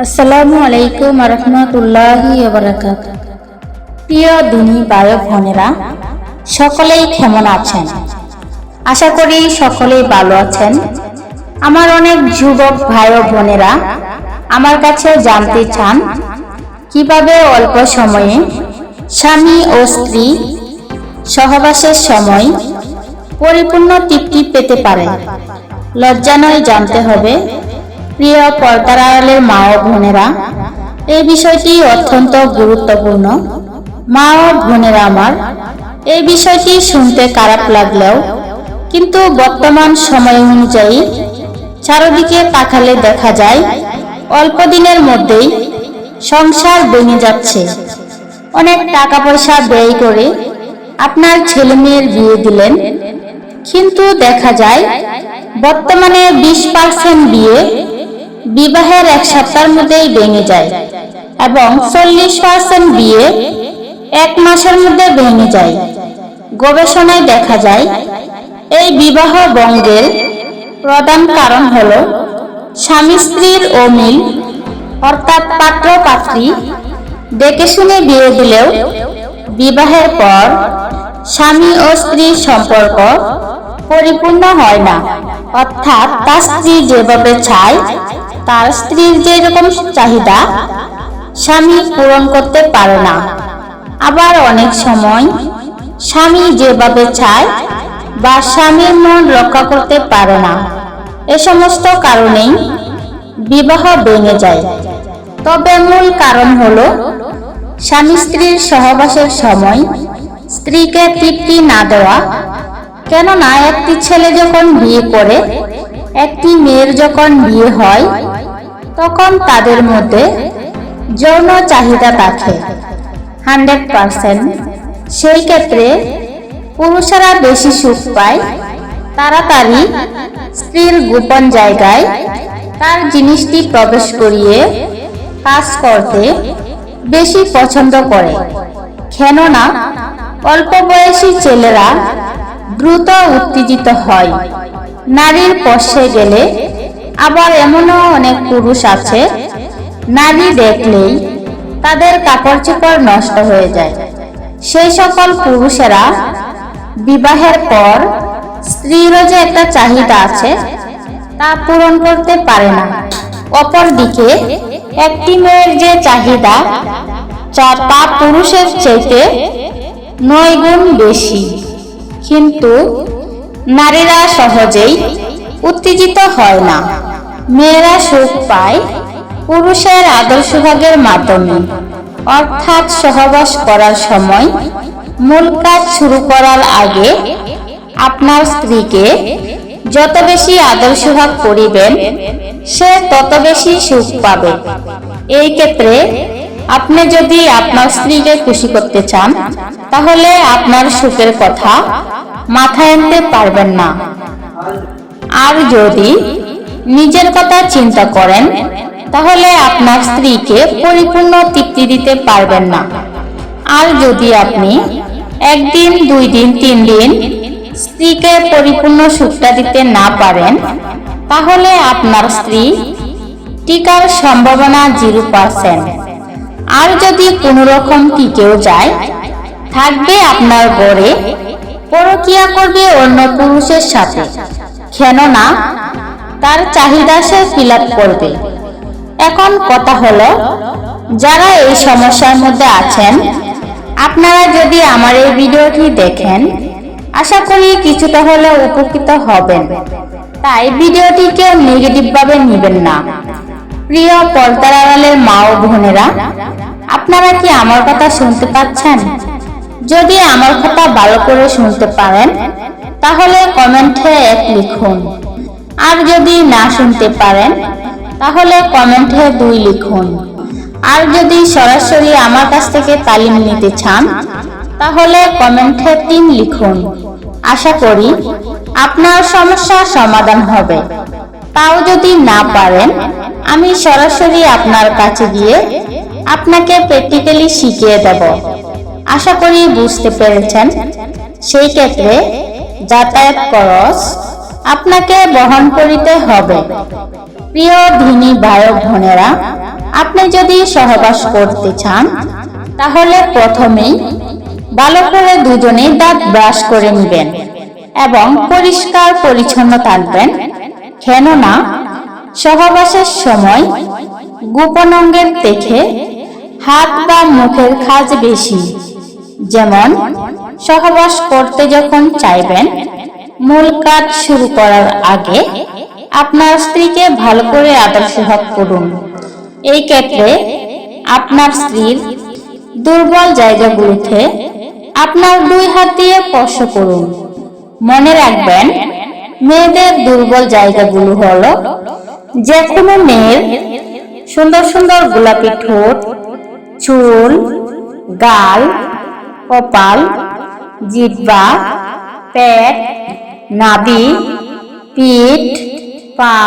আসসালামু আলাইকুম রহমতুল্লাহি ওয়া বারাকাতুহু। প্রিয় দিনী ভাই বোনেরা, সকলেই কেমন আছেন? আশা করি সকলেই ভালো আছেন। আমার অনেক যুবক ভাই বোনেরা আমার কাছে জানতে চান কিভাবে অল্প সময়ে স্বামী ও স্ত্রী সহবাসের সময় পরিপূর্ণ তৃপ্তি পেতে পারে। লজ্জা নয়, জানতে হবে। প্রিয় পর্দার আড়ালের মা ও বোনেরা, এই বিষয়টি অত্যন্ত গুরুত্বপূর্ণ। মা ও বোনেরা আমার, এই বিষয়টি শুনতে খারাপ লাগলেও কিন্তু বর্তমান সময় অনুযায়ী চারদিকে তাকালে দেখা যায় অল্প দিনের মধ্যেই সংসার ভেঙে যাচ্ছে। অনেক টাকা পয়সা ব্যয় করে আপনার ছেলে মেয়ের বিয়ে দিলেন, কিন্তু দেখা যায় বর্তমানে 20% বিয়ে বিবাহের এক সপ্তাহের মধ্যেই ভেঙে যায় এবং 40% বিয়ে 1 মাসের মধ্যে ভেঙে যায়। গবেষণায় দেখা যায় এই বিবাহ ভঙ্গের প্রধান কারণ হলো স্বামী স্ত্রীর অমিল, অর্থাৎ পাত্র পাত্রী দেখে শুনে বিয়ে দিলেও বিবাহের পর স্বামী ও স্ত্রীর সম্পর্ক পরিপূর্ণ হয় না। অর্থাৎ তার স্ত্রী যেভাবে চায়, তার স্ত্রীর যেরকম চাহিদা স্বামী পূরণ করতে পারে না। আবার অনেক সময় স্বামী যেভাবে চায় বা স্বামীর মন রক্ষা করতে পারে না। এ সমস্ত কারণেই বিবাহ ভেঙে যায়। তবে মূল কারণ হলো স্বামী স্ত্রীর সহবাসের সময় স্ত্রীকে তৃপ্তি না দেওয়া। কেননা একটি ছেলে যখন বিয়ে করে, একটি মেয়ের যখন বিয়ে হয়, তখন তাদের মধ্যে যৌন চাহিদা থাকে 100%। সেই ক্ষেত্রে পুরুষেরা বেশি সুখ পায়, তাড়াতাড়ি স্ত্রীর গোপন জায়গায় তার জিনিসটি প্রবেশ করিয়ে কাজ করতে বেশি পছন্দ করে। কেননা অল্প বয়সী ছেলেরা দ্রুত উত্তেজিত হয় নারীর স্পর্শে গেলে। আবার এমনও অনেক পুরুষ আছে, নারী দেখলেই তাদের কাপড় চোপড় নষ্ট হয়ে যায়। সেই সকল পুরুষেরা বিবাহের পর স্ত্রীরও যে একটা চাহিদা আছে তা পূরণ করতে পারে না। অপরদিকে একটি মেয়ের যে চাহিদা তা পুরুষের চাইতে 9 গুণ বেশি। কিন্তু নারীরা সহজেই উত্তেজিত হয় না। মেয়েরা সুখ পায় পুরুষের আদর সোহাগের মাধ্যমে। অর্থাৎ সহবাস করার সময় মূল কাজ শুরু করার আগে আপনার স্ত্রীকে যত বেশি আদর সোহাগ করিবেন, সে তত বেশি সুখ পাবে। এই ক্ষেত্রে আপনি যদি আপনার স্ত্রীকে খুশি করতে চান, তাহলে আপনার সুখের কথা মাথায় আনতে পারবেন না। আর যদি নিজের কথা চিন্তা করেন, তাহলে আপনার স্ত্রীকে পরিপূর্ণ তৃপ্তি দিতে পারবেন না। আর যদি আপনি 1 দিন 2 দিন 3 দিন স্ত্রীকে পরিপূর্ণ সুখটা দিতে না পারেন, তাহলে আপনার স্ত্রী টিকার সম্ভাবনা 0%। আর যদি কোনো রকম টিকেও যায়, থাকবে আপনার ঘরে, পরকীয়া করবে অন্য পুরুষের সাথে। কেননা তার চাহিদা সে ফিল আপ করবে। এখন কথা হলো, যারা এই সমস্যার মধ্যে আছেন, আপনারা যদি আমার এই ভিডিওটি দেখেন, আশা করি কিছুটা হলেও উপকৃত হবেন। তাই ভিডিওটিকে নেগেটিভ ভাবে নেবেন না। প্রিয় পর্দার আড়ালের মা ও বোনেরা, আপনারা কি আমার কথা শুনতে পাচ্ছেন? যদি আমার কথা ভালো করে শুনতে পারেন, তাহলে কমেন্টে 1 লিখুন। আর যদি না শুনতে পারেন, তাহলে কমেন্টে 2 লিখুন। আর যদি সরাসরি আমার কাছ থেকে তালিম নিতে চান, তাহলে কমেন্টে 3 লিখুন। আশা করি আপনার সমস্যার সমাধান হবে। তাও যদি না পারেন, আমি সরাসরি আপনার কাছে গিয়ে আপনাকে প্র্যাকটিক্যালি শিখিয়ে দেব। আশা করি বুঝতে পেরেছেন। সেই ক্ষেত্রে যাতায়াত খরচ আপনাকে বহন করিতে হবে। প্রিয় দিনী ভাই বোনেরা, আপনি যদি সহবাস করতে চান তাহলে প্রথমেই ভালো করে দুজনেই দাঁত ব্রাশ করে নেবেন এবং পরিষ্কার পরিচ্ছন্ন থাকবেন। কেননা সহবাসের সময় গোপন অঙ্গের থেকে হাত বা মুখের কাজ বেশি। যেমন সহবাস করতে যখন চাইবেন, মূল কাজ শুরু করার আগে আপনার স্ত্রীকে ভালো করে আদর সোহাগ করুন। এই ক্ষেত্রে আপনার স্ত্রীর দুর্বল জায়গাগুলোতে আপনার 2 হাত দিয়ে স্পর্শ করুন। মনে রাখবেন, মেয়েদের দুর্বল জায়গাগুলো হলো যে কোনো মেয়ের সুন্দর সুন্দর গোলাপি ঠোঁট, চুল, গাল, কপাল, জিহ্বা, পেট, নাভি, পিঠ, পা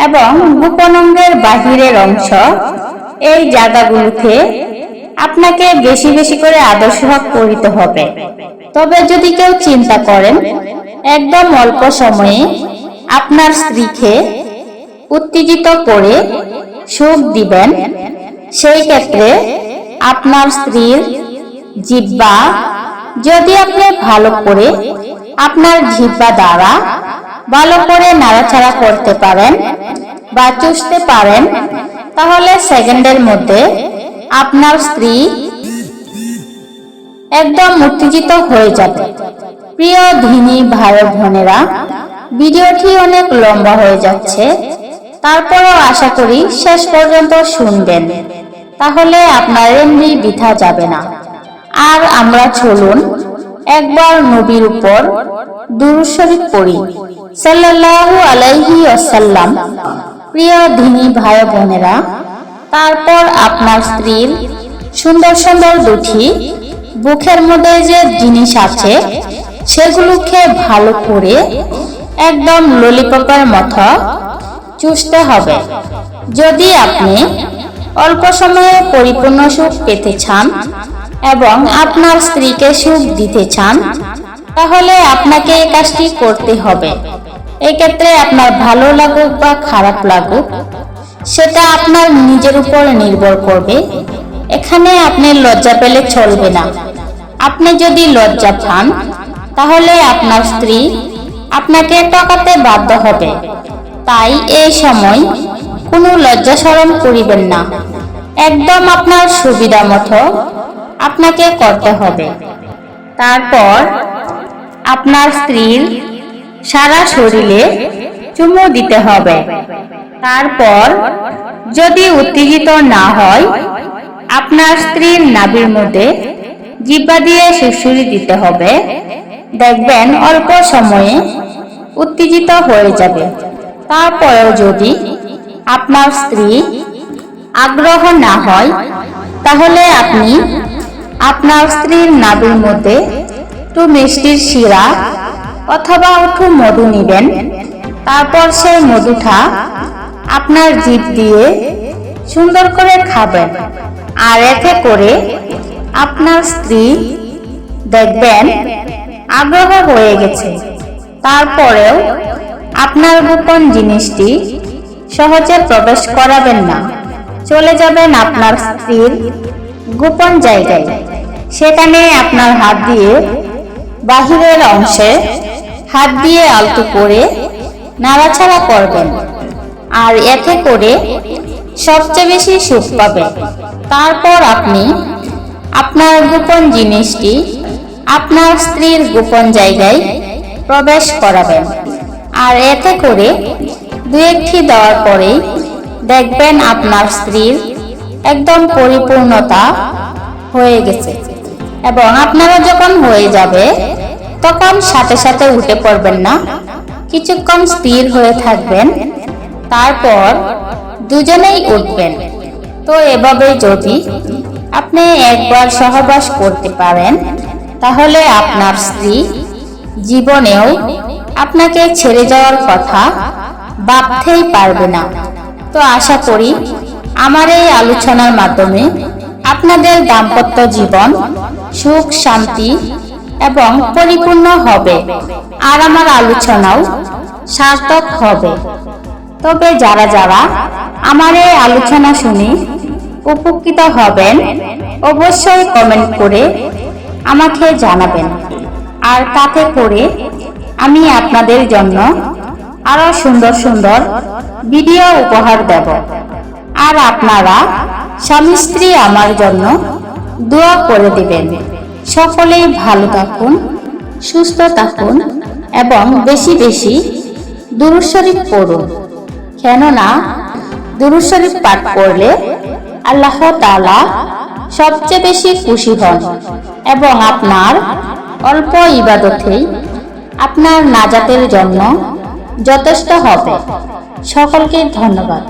এবং গোপন অঙ্গের বাহিরের অংশ। এই জায়গাগুলোতে আপনাকে বেশি বেশি করে আদর সোহাগ করিতে হবে। তবে যদি কেউ চিন্তা করেন একদম অল্প সময়ে আপনার স্ত্রীকে উত্তেজিত করে সুখ দিবেন, সেই ক্ষেত্রে আপনার স্ত্রীর জিহ্বা যদি আপনি ভালো করে আপনার জিহ্বা দ্বারা ভালো করে নাড়াচাড়া করতে পারেন বা চুষতে পারেন, তাহলে সেকেন্ডের মধ্যে আপনার স্ত্রী একদম উত্তেজিত হয়ে যাবে। প্রিয় ধিনী ভাই বোনেরা, ভিডিওটি অনেক লম্বা হয়ে যাচ্ছে, তারপরও আশা করি শেষ পর্যন্ত শুনবেন, তাহলে আপনার এমনি বৃথা যাবে না। আর আমরা চলুন একবার নবীর উপর দুরূদ শরীফ পড়ি, সাল্লাল্লাহু আলাইহি ওয়াসাল্লাম। প্রিয় ধিনী ভাই বোনেরা, তারপর আপনার স্ত্রীর সুন্দর সুন্দর দুটি বুকের মধ্যে যে জিনিস আছে সেগুলোকে ভালো করে একদম ললিপপের মতো চুষতে হবে। যদি আপনি অল্প সময়ে পরিপূর্ণ সুখ পেতে চান এবং আপনার স্ত্রীকে সুখ দিতে চান, তাহলে আপনাকে এই কাজটি করতে হবে। এক্ষেত্রে আপনার ভালো লাগুক বা খারাপ লাগুক সেটা আপনার নিজের উপর নির্ভর করবে। এখানে আপনি লজ্জা পেলে চলবে না। আপনি যদি লজ্জা পান তাহলে আপনার স্ত্রী আপনাকে টকাতে বাধ্য হবে। তাই এই সময় কোনো লজ্জা শরম করিবেন না, একদম আপনার সুবিধা মতো আপনাকে করতে হবে। তারপর আপনার স্ত্রীর সারা শরীরে চুমু দিতে হবে। তারপর যদি উত্তেজিত না হয়, আপনার স্ত্রীর নাভির মধ্যে জিহ্বা দিয়ে সুড়সুড়ি দিতে হবে। দেখবেন অল্প সময়ে উত্তেজিত হয়ে যাবে। তারপরেও যদি আপনার স্ত্রী আগ্রহ না হয়, তাহলে আপনি আপনার স্ত্রীর নাভির মধ্যে একটু মিষ্টির শিরা অথবা একটু মধু নিবেন। তারপর সেই মধুটা আপনার জিভ দিয়ে সুন্দর করে খাবেন। আর এতে করে আপনার স্ত্রী দেখবেন আগ্রহ হয়ে গেছে। তারপরেও আপনার গোপন জিনিসটি সহজে প্রবেশ করাবেন না, চলে যাবেন আপনার স্ত্রীর গোপন জায়গায়। সেখানে আপনার হাত দিয়ে বাহিরের অংশে হাত দিয়ে আলতো করে নাড়াচাড়া করবেন। আর এতে করে সবচেয়ে বেশি সুখ পাবেন। তারপর আপনি আপনার গোপন জিনিসটি আপনার স্ত্রীর গোপন জায়গায় প্রবেশ করাবেন। আর এতে করে 2-1টি দেওয়ার পরেই দেখবেন আপনার স্ত্রীর একদম পরিপূর্ণতা হয়ে গেছে। এবং আপনারা যখন হয়ে যাবে তখন সাথে সাথে উঠে পড়বেন না, কিছুক্ষণ স্থির হয়ে থাকবেন, তারপর দুজনেই উঠবেন। তো এভাবে যদি আপনি একবার সহবাস করতে পারেন, তাহলে আপনার স্ত্রী জীবনেও আপনাকে ছেড়ে যাওয়ার কথা ভাবতেই পারবে না। তো আশা করি আমার এই আলোচনার মাধ্যমে আপনাদের দাম্পত্য জীবন সুখ, শান্তি এবং পরিপূর্ণ হবে, আর আমার আলোচনাও সার্থক হবে। তবে যারা যারা আমার এই আলোচনা শুনে উপকৃত হবেন, অবশ্যই কমেন্ট করে আমাকে জানাবেন। আর তাতে করে আমি আপনাদের জন্য আরো সুন্দর সুন্দর ভিডিও উপহার দেব। আর আপনারা স্বামী স্ত্রী আমার জন্য দোয়া করে দিবেন। সকলেই ভালো থাকুন, সুস্থ থাকুন এবং বেশি বেশি দুরূদ শরীফ পড়ুন। কেননা দুরূদ শরীফ পাঠ করলে আল্লাহ তাআলা সবচেয়ে বেশি খুশি হন এবং আপনার অল্প ইবাদতেই আপনার নাজাতের জন্য যথেষ্ট হবে। সকলকে ধন্যবাদ।